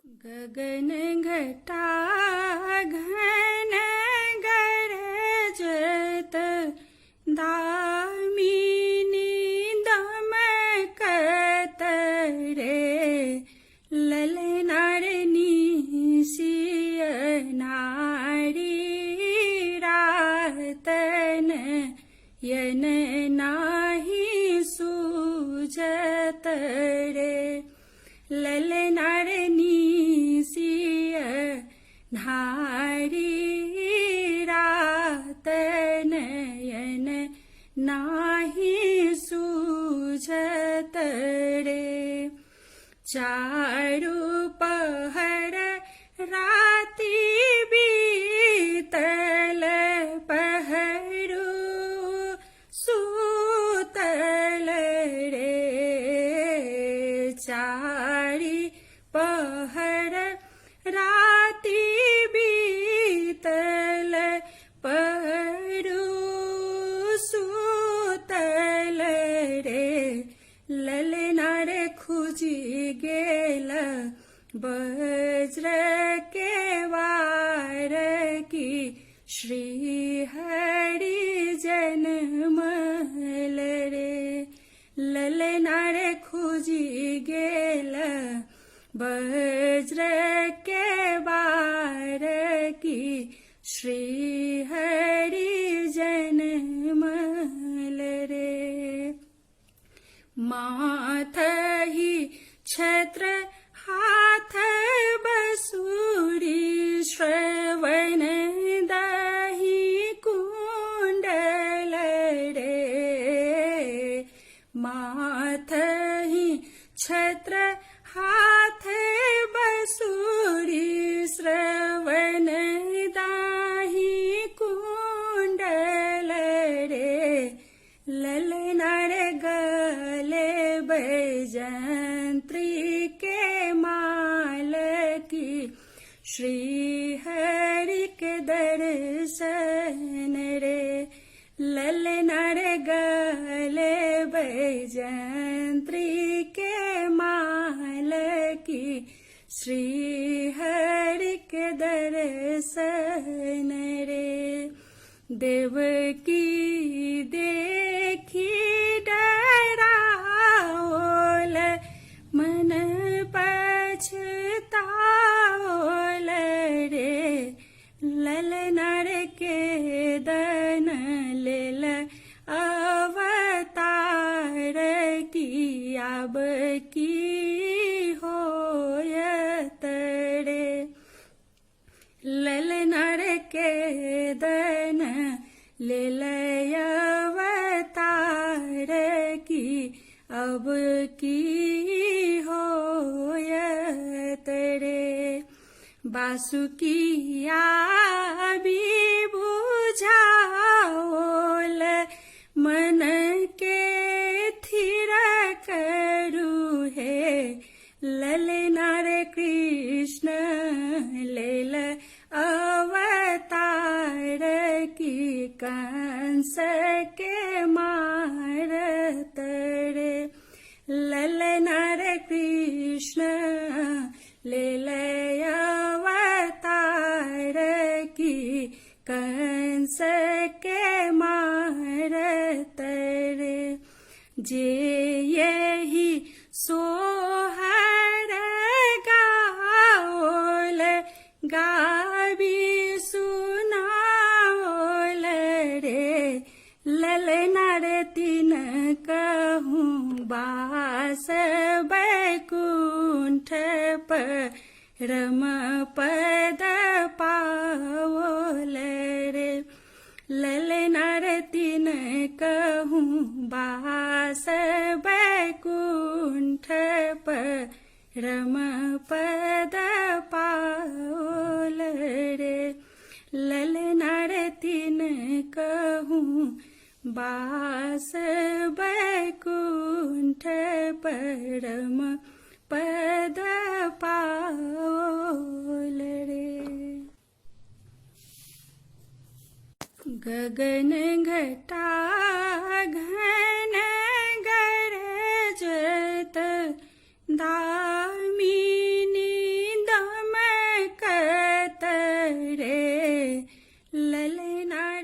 गगन घटा घन गरजत दामिनी दमकत रे ललनारनी सिय नारी रातन यन नाही सूझत रे ललनारनी सिय नारी रातन यन नाही सूझत रे चारु पहर राती बीतल पहरू सूतल रे चारी पहर राती बीतल पहरू सूतल रे ललनार खुजी गेल वज्र के वार की श्री हरि जनमल रे ललनार खुजी गेल वज्र के वार की श्री हरि जनमल रे माथहि छत्र हाथ बसूरी श्रवण दही कुंडल रे माथहि छत्र हाथ बसूरी श्रवण दाही कुंडल रे ललनार गले बैजंत्री के माल की श्री हरि के दर्शन रे ललनार गले बैजंत्री के माल की श्री हरि के दर्शन रे देवकी देखी डराओल मन पछताओल रे ललनार के दन लेल अवतार की अब की होयत रे ललनार के दन लेल अवतार की अब की होयत रे बासुकिया भी बुझाओल मन के थिर करू हे ललनार कृष्ण लेल अवतार की कंस के मारत रे ललनार कृष्ण लेल अवतार की कंस के मारत रे जे यही सोहर गाओल गावी सुनाओल रे ललनार तीन कहूँ बास बैकुंठ परम पद पाओल रे ललनार तीन कहूँ बास बैकुंठ परम पद पाओल रे ललनार तीन कहूँ बास बैकुंठ परम पद पाओल रे गगन घटा घन गरजत दामिनी ललना